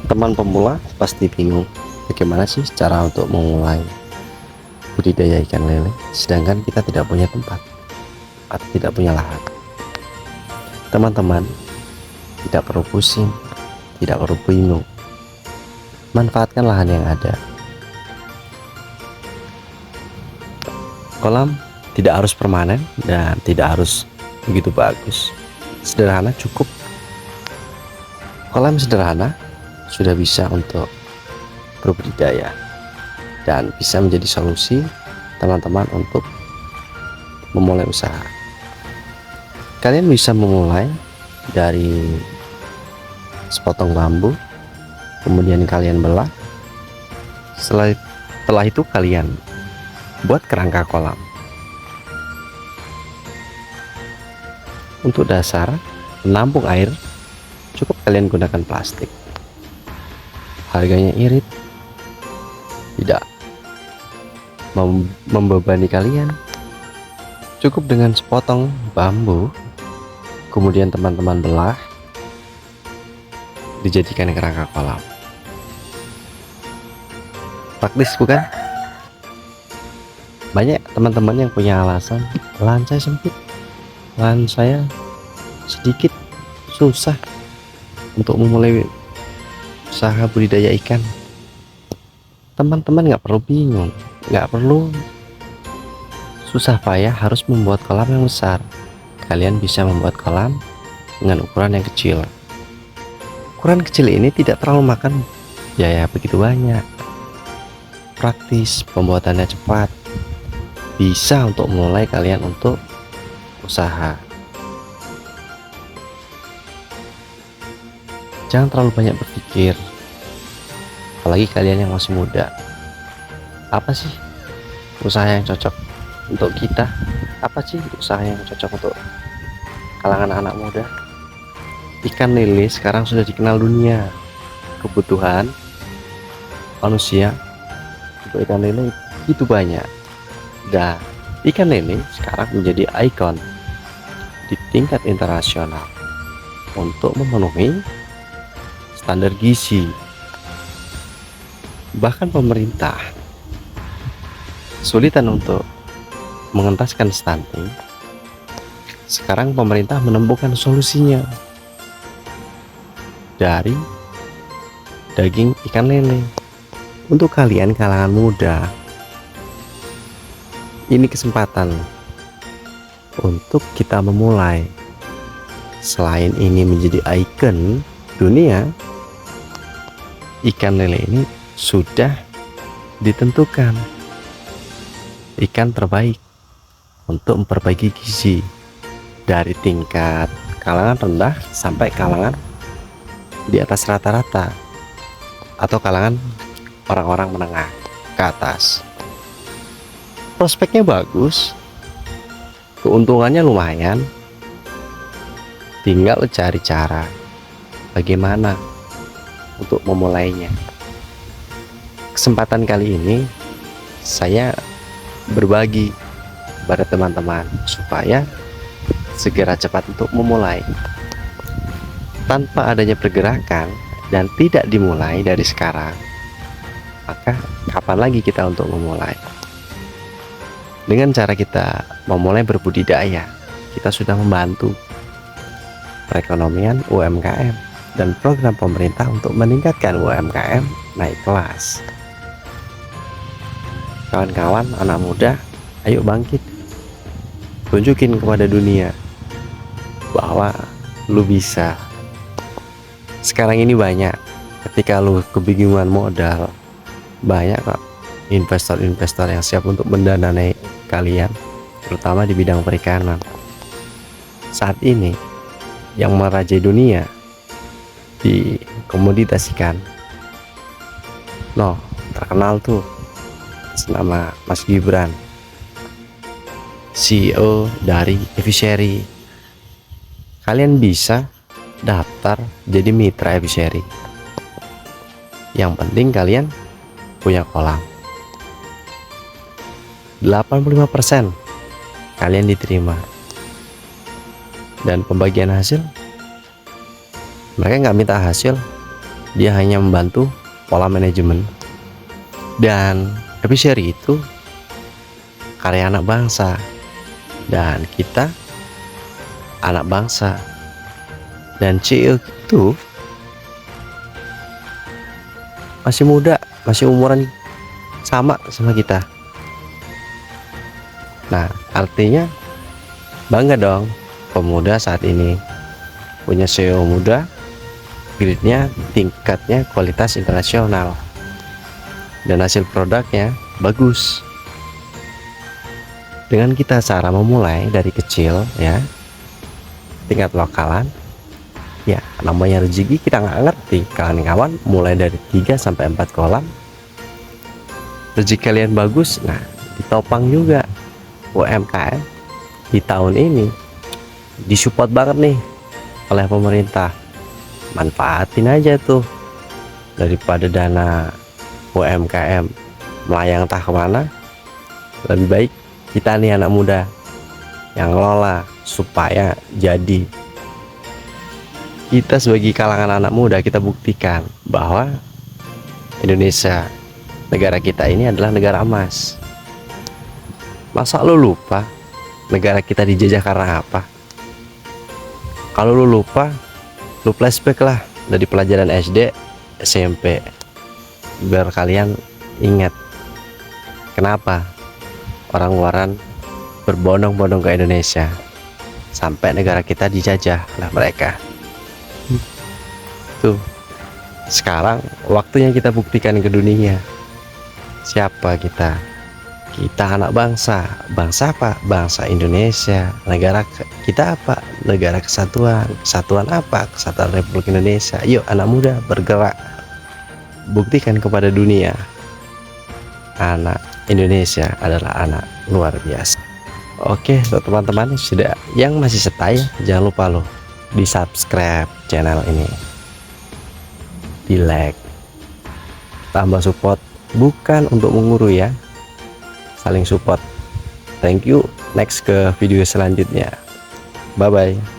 Teman pemula pasti bingung bagaimana sih cara untuk memulai budidaya ikan lele sedangkan kita tidak punya tempat atau tidak punya lahan. Teman-teman tidak perlu pusing, tidak perlu bingung. Manfaatkan lahan yang ada. Kolam tidak harus permanen dan tidak harus begitu bagus. Sederhana cukup. Kolam sederhana sudah bisa untuk berbudidaya dan bisa menjadi solusi teman-teman untuk memulai usaha. Kalian bisa memulai dari sepotong bambu, kemudian kalian belah. Setelah itu kalian buat kerangka kolam. Untuk dasar menampung air cukup kalian gunakan plastik. Harganya irit, tidak membebani kalian. Cukup dengan sepotong bambu, kemudian teman-teman belah, dijadikan kerangka kolam. Praktis bukan? Banyak teman-teman yang punya alasan, lahan saya sempit, lahan saya sedikit, susah untuk memulai usaha budidaya ikan. Teman-teman nggak perlu bingung, nggak perlu susah payah harus membuat kolam yang besar. Kalian bisa membuat kolam dengan ukuran yang kecil. Ukuran kecil ini tidak terlalu makan biaya begitu banyak. Praktis, pembuatannya cepat. Bisa untuk mulai kalian untuk usaha. Jangan terlalu banyak berpikir, apalagi kalian yang masih muda. Apa sih usaha yang cocok untuk kita? Apa sih usaha yang cocok untuk kalangan anak muda? Ikan lele sekarang sudah dikenal dunia. Kebutuhan manusia untuk ikan lele itu banyak, dan ikan lele sekarang menjadi ikon di tingkat internasional untuk memenuhi standar gizi. Bahkan pemerintah kesulitan untuk mengentaskan stunting. Sekarang pemerintah menemukan solusinya dari daging ikan lele. Untuk kalian kalangan muda, ini kesempatan untuk kita memulai. Selain ini menjadi ikon dunia, ikan lele ini sudah ditentukan ikan terbaik untuk memperbaiki gizi dari tingkat kalangan rendah sampai kalangan di atas rata-rata atau kalangan orang-orang menengah ke atas. Prospeknya bagus, keuntungannya lumayan. Tinggal cari cara bagaimana untuk memulainya. Kesempatan kali ini saya berbagi kepada teman-teman supaya segera cepat untuk memulai. Tanpa adanya pergerakan dan tidak dimulai dari sekarang, maka kapan lagi kita untuk memulai? Dengan cara kita memulai berbudidaya, kita sudah membantu perekonomian UMKM dan program pemerintah untuk meningkatkan UMKM naik kelas. Kawan-kawan anak muda, ayo bangkit, tunjukin kepada dunia bahwa lu bisa. Sekarang ini banyak, ketika lu kebingungan modal, banyak kok investor-investor yang siap untuk mendanai kalian, terutama di bidang perikanan. Saat ini yang merajai dunia di komoditas ikan, terkenal tuh nama Mas Gibran, CEO dari Eviseri. Kalian bisa daftar jadi mitra Eviseri. Yang penting kalian punya kolam. 85% kalian diterima, dan pembagian hasil mereka nggak minta hasil, dia hanya membantu pola manajemen. Dan episeri itu karya anak bangsa, dan kita anak bangsa. Dan CEO itu masih muda, masih umuran sama kita. Nah, artinya bangga dong pemuda saat ini punya CEO muda, grade-nya tingkatnya kualitas internasional, dan hasil produknya bagus. Dengan kita cara memulai dari kecil ya, tingkat lokalan ya, namanya rezeki kita nggak ngerti kawan-kawan. Mulai dari 3-4 kolam rezeki kalian bagus, nah ditopang juga UMKM di tahun ini disupport banget nih oleh pemerintah. Manfaatin aja tuh, daripada dana UMKM melayang entah kemana, lebih baik kita nih anak muda yang ngelola supaya jadi. Kita sebagai kalangan anak muda, kita buktikan bahwa Indonesia, negara kita ini adalah negara emas. Masa lu lupa negara kita dijajah karena apa? Kalau lu lupa, lu flashback lah dari pelajaran SD, SMP, biar kalian ingat kenapa orang-orang berbondong-bondong ke Indonesia sampai negara kita dijajah oleh mereka. Tuh, sekarang waktunya kita buktikan ke dunia siapa kita. Kita anak bangsa. Bangsa apa? Bangsa Indonesia. Negara kita apa? Negara kesatuan. Kesatuan apa? Kesatuan Republik Indonesia. Yuk anak muda bergerak, buktikan kepada dunia anak Indonesia adalah anak luar biasa. Oke, teman-teman sudah yang masih setia, jangan lupa loh di subscribe channel ini, di like, tambah support, bukan untuk mengurui ya, saling support. Thank you. Next ke video selanjutnya. Bye bye.